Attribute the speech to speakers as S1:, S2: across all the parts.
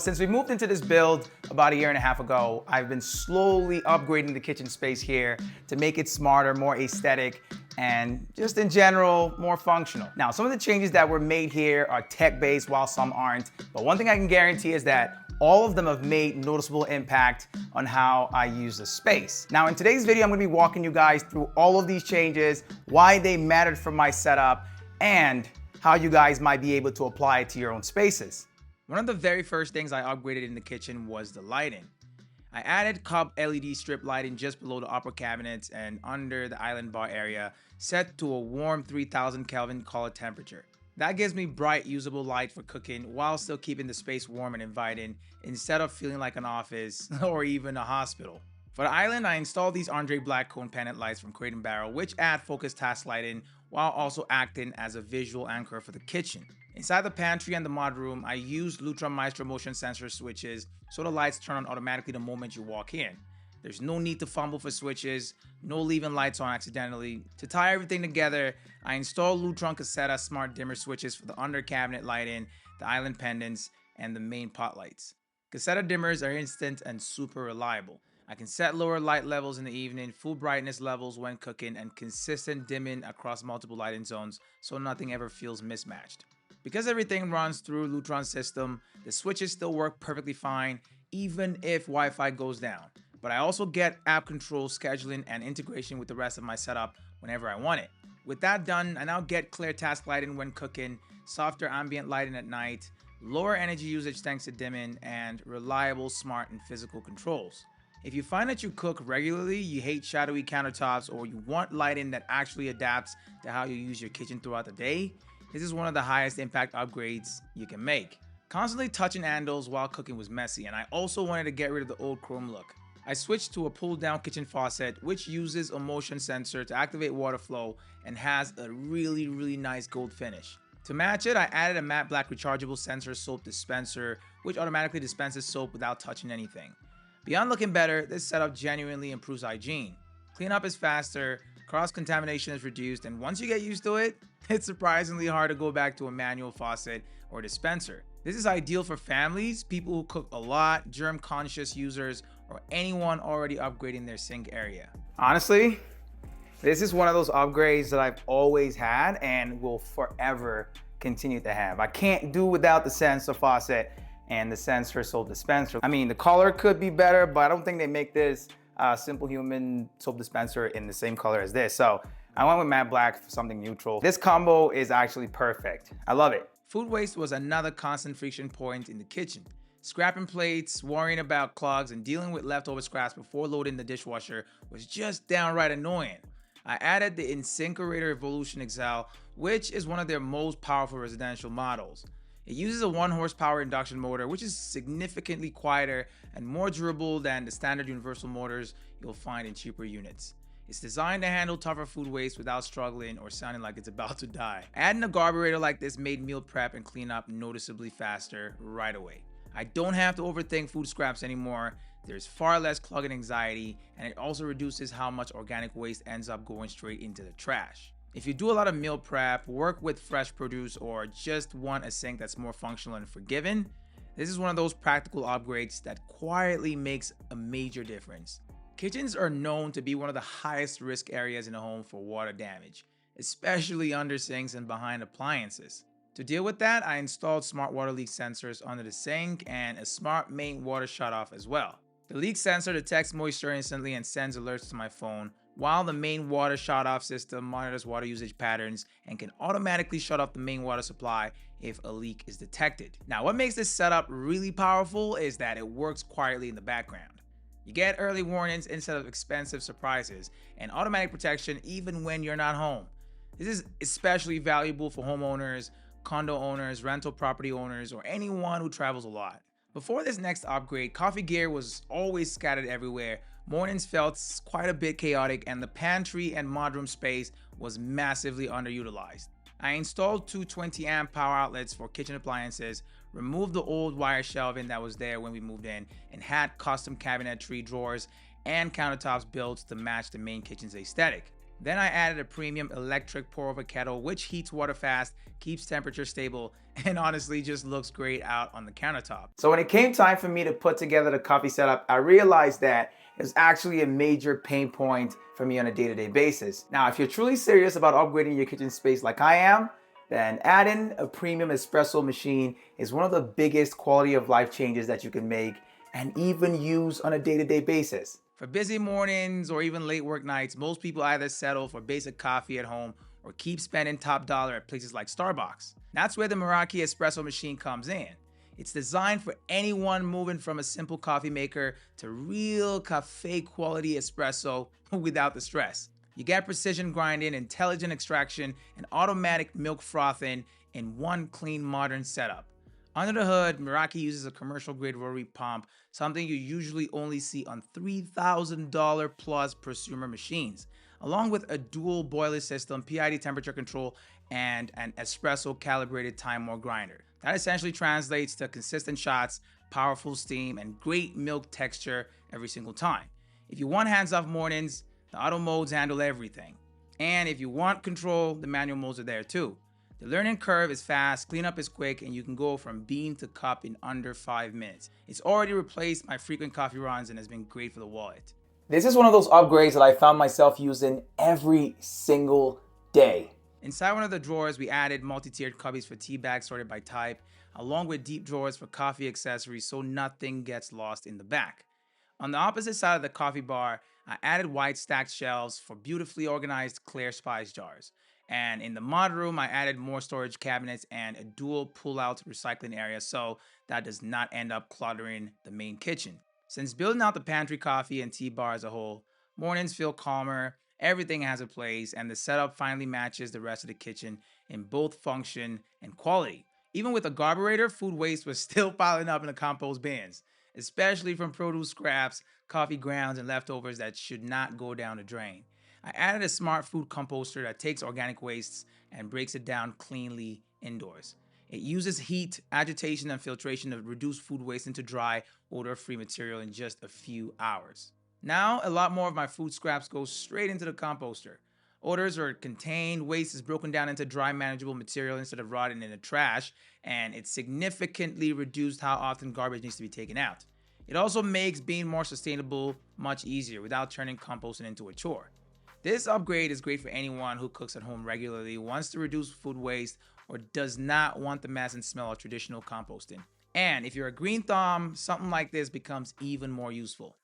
S1: Since we moved into this build about a year and a half ago, I've been slowly upgrading the kitchen space here to make it smarter, more aesthetic, and just in general, more functional. Now, some of the changes that were made here are tech-based while some aren't, but one thing I can guarantee is that all of them have made noticeable impact on how I use the space. Now, in today's video, I'm gonna be walking you guys through all of these changes, why they mattered for my setup, and how you guys might be able to apply it to your own spaces. One of the very first things I upgraded in the kitchen was the lighting. I added Cobb LED strip lighting just below the upper cabinets and under the island bar area, set to a warm 3000 Kelvin color temperature. That gives me bright, usable light for cooking while still keeping the space warm and inviting instead of feeling like an office or even a hospital. For the island, I installed these Andre Black cone pendant lights from Crate & Barrel, which add focused task lighting while also acting as a visual anchor for the kitchen. Inside the pantry and the mod room, I used Lutron Maestro motion sensor switches so the lights turn on automatically the moment you walk in. There's no need to fumble for switches, no leaving lights on accidentally. To tie everything together, I installed Lutron Caseta smart dimmer switches for the under cabinet lighting, the island pendants, and the main pot lights. Caseta dimmers are instant and super reliable. I can set lower light levels in the evening, full brightness levels when cooking, and consistent dimming across multiple lighting zones so nothing ever feels mismatched. Because everything runs through Lutron's system, the switches still work perfectly fine, even if Wi-Fi goes down. But I also get app control, scheduling, and integration with the rest of my setup whenever I want it. With that done, I now get clear task lighting when cooking, softer ambient lighting at night, lower energy usage thanks to dimming, and reliable, smart, and physical controls. If you find that you cook regularly, you hate shadowy countertops, or you want lighting that actually adapts to how you use your kitchen throughout the day, this is one of the highest impact upgrades you can make. Constantly touching handles while cooking was messy, and I also wanted to get rid of the old chrome look. I switched to a pull-down kitchen faucet, which uses a motion sensor to activate water flow and has a really nice gold finish. To match it, I added a matte black rechargeable sensor soap dispenser, which automatically dispenses soap without touching anything. Beyond looking better, this setup genuinely improves hygiene. Cleanup is faster, cross-contamination is reduced, and once you get used to it, it's surprisingly hard to go back to a manual faucet or dispenser. This is ideal for families, people who cook a lot, germ-conscious users, or anyone already upgrading their sink area. Honestly, this is one of those upgrades that I've always had and will forever continue to have. I can't do without the sensor faucet and the sensor soap dispenser. I mean, the color could be better, but I don't think they make this Simple Human soap dispenser in the same color as this. So I went with matte black for something neutral. This combo is actually perfect. I love it. Food waste was another constant friction point in the kitchen. Scrapping plates, worrying about clogs, and dealing with leftover scraps before loading the dishwasher was just downright annoying. I added the Recirculating Evolution XL, which is one of their most powerful residential models. It uses a 1 horsepower induction motor, which is significantly quieter and more durable than the standard universal motors you'll find in cheaper units. It's designed to handle tougher food waste without struggling or sounding like it's about to die. Adding a Garburator like this made meal prep and cleanup noticeably faster right away. I don't have to overthink food scraps anymore. There's far less clogging anxiety, and it also reduces how much organic waste ends up going straight into the trash. If you do a lot of meal prep, work with fresh produce, or just want a sink that's more functional and forgiving, this is one of those practical upgrades that quietly makes a major difference. Kitchens are known to be one of the highest risk areas in a home for water damage, especially under sinks and behind appliances. To deal with that, I installed smart water leak sensors under the sink and a smart main water shutoff as well. The leak sensor detects moisture instantly and sends alerts to my phone, while the main water shutoff system monitors water usage patterns and can automatically shut off the main water supply if a leak is detected. Now, what makes this setup really powerful is that it works quietly in the background. You get early warnings instead of expensive surprises, and automatic protection even when you're not home. This is especially valuable for homeowners, condo owners, rental property owners, or anyone who travels a lot. Before this next upgrade, coffee gear was always scattered everywhere. Mornings felt quite a bit chaotic, and the pantry and mudroom space was massively underutilized. I installed two 20 amp power outlets for kitchen appliances, removed the old wire shelving that was there when we moved in, and had custom cabinetry, drawers, and countertops built to match the main kitchen's aesthetic. Then I added a premium electric pour-over kettle, which heats water fast, keeps temperature stable, and honestly just looks great out on the countertop. So when it came time for me to put together the coffee setup, I realized that it's actually a major pain point for me on a day-to-day basis. Now, if you're truly serious about upgrading your kitchen space like I am, then adding a premium espresso machine is one of the biggest quality of life changes that you can make and even use on a day-to-day basis. For busy mornings or even late work nights, most people either settle for basic coffee at home or keep spending top dollar at places like Starbucks. That's where the Meraki espresso machine comes in. It's designed for anyone moving from a simple coffee maker to real cafe quality espresso without the stress. You get precision grinding, intelligent extraction, and automatic milk frothing in one clean, modern setup. Under the hood, Meraki uses a commercial-grade rotary pump, something you usually only see on $3,000 plus prosumer machines, along with a dual boiler system, PID temperature control, and an espresso-calibrated time war grinder. That essentially translates to consistent shots, powerful steam, and great milk texture every single time. If you want hands-off mornings, the auto modes handle everything. And if you want control, the manual modes are there too. The learning curve is fast, cleanup is quick, and you can go from bean to cup in under 5 minutes. It's already replaced my frequent coffee runs and has been great for the wallet. This is one of those upgrades that I found myself using every single day. Inside one of the drawers, we added multi-tiered cubbies for tea bags sorted by type, along with deep drawers for coffee accessories so nothing gets lost in the back. On the opposite side of the coffee bar, I added wide stacked shelves for beautifully organized clear spice jars. And in the mod room, I added more storage cabinets and a dual pull-out recycling area so that does not end up cluttering the main kitchen. Since building out the pantry coffee and tea bar as a whole, mornings feel calmer, everything has a place, and the setup finally matches the rest of the kitchen in both function and quality. Even with the Garburator, food waste was still piling up in the compost bins, especially from produce scraps, coffee grounds, and leftovers that should not go down the drain. I added a smart food composter that takes organic wastes and breaks it down cleanly indoors. It uses heat, agitation, and filtration to reduce food waste into dry, odor-free material in just a few hours. Now, a lot more of my food scraps go straight into the composter. Odors are contained, waste is broken down into dry, manageable material instead of rotting in the trash, and it significantly reduced how often garbage needs to be taken out. It also makes being more sustainable much easier without turning composting into a chore. This upgrade is great for anyone who cooks at home regularly, wants to reduce food waste, or does not want the mess and smell of traditional composting. And if you're a green thumb, something like this becomes even more useful.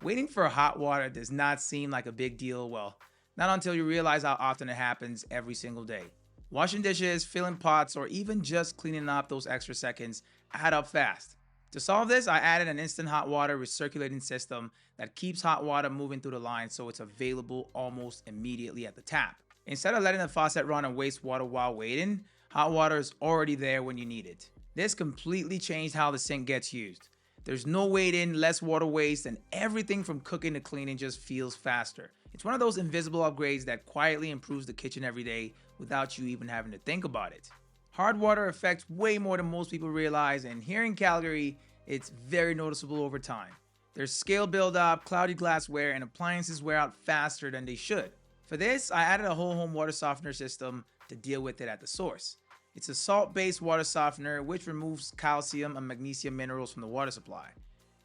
S1: Waiting for hot water does not seem like a big deal, well, not until you realize how often it happens every single day. Washing dishes, filling pots, or even just cleaning up those extra seconds add up fast. To solve this, I added an instant hot water recirculating system that keeps hot water moving through the line so it's available almost immediately at the tap. Instead of letting the faucet run and waste water while waiting, hot water is already there when you need it. This completely changed how the sink gets used. There's no waiting, less water waste, and everything from cooking to cleaning just feels faster. It's one of those invisible upgrades that quietly improves the kitchen every day without you even having to think about it. Hard water affects way more than most people realize, and here in Calgary, it's very noticeable over time. There's scale buildup, cloudy glassware, and appliances wear out faster than they should. For this, I added a whole home water softener system to deal with it at the source. It's a salt-based water softener which removes calcium and magnesium minerals from the water supply.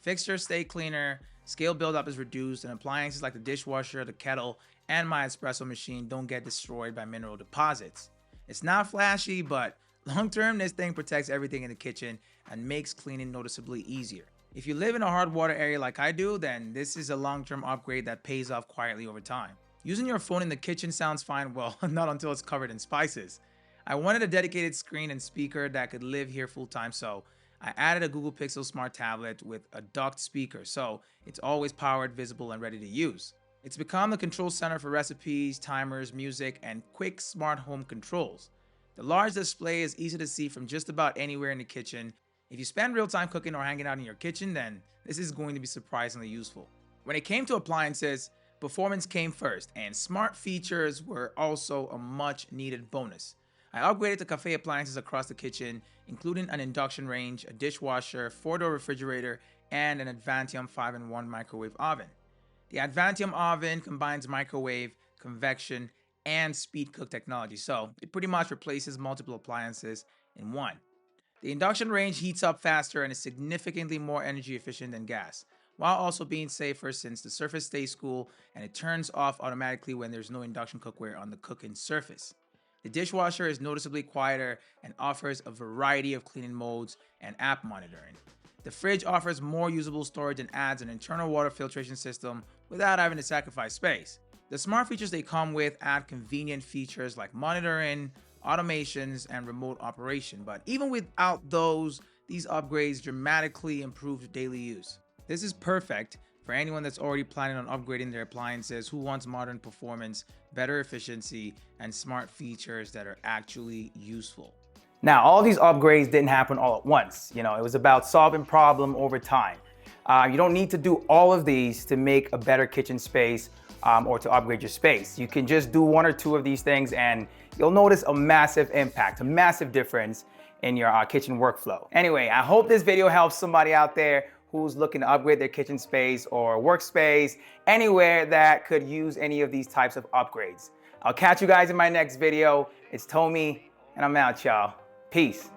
S1: Fixtures stay cleaner, scale buildup is reduced, and appliances like the dishwasher, the kettle, and my espresso machine don't get destroyed by mineral deposits. It's not flashy, but long-term, this thing protects everything in the kitchen and makes cleaning noticeably easier. If you live in a hard water area like I do, then this is a long-term upgrade that pays off quietly over time. Using your phone in the kitchen sounds fine, well, not until it's covered in spices. I wanted a dedicated screen and speaker that could live here full-time, so I added a Google Pixel Smart tablet with a docked speaker, so it's always powered, visible, and ready to use. It's become the control center for recipes, timers, music, and quick smart home controls. The large display is easy to see from just about anywhere in the kitchen. If you spend real time cooking or hanging out in your kitchen, then this is going to be surprisingly useful. When it came to appliances, performance came first, and smart features were also a much needed bonus. I upgraded to cafe appliances across the kitchen, including an induction range, a dishwasher, 4-door refrigerator, and an Advantium 5-in-1 microwave oven. The Advantium oven combines microwave, convection, and speed cook technology. So it pretty much replaces multiple appliances in one. The induction range heats up faster and is significantly more energy efficient than gas, while also being safer since the surface stays cool and it turns off automatically when there's no induction cookware on the cooking surface. The dishwasher is noticeably quieter and offers a variety of cleaning modes and app monitoring. The fridge offers more usable storage and adds an internal water filtration system without having to sacrifice space. The smart features they come with add convenient features like monitoring, automations, and remote operation, but even without those, these upgrades dramatically improve daily use. This is perfect for anyone that's already planning on upgrading their appliances, who wants modern performance, better efficiency, and smart features that are actually useful. Now, all these upgrades didn't happen all at once. It was about solving problem over time. You don't need to do all of these to make a better kitchen space or to upgrade your space. You can just do one or two of these things and you'll notice a massive impact, a massive difference in your kitchen workflow. Anyway, I hope this video helps somebody out there who's looking to upgrade their kitchen space or workspace, anywhere that could use any of these types of upgrades. I'll catch you guys in my next video. It's Tommy, and I'm out, y'all. Peace.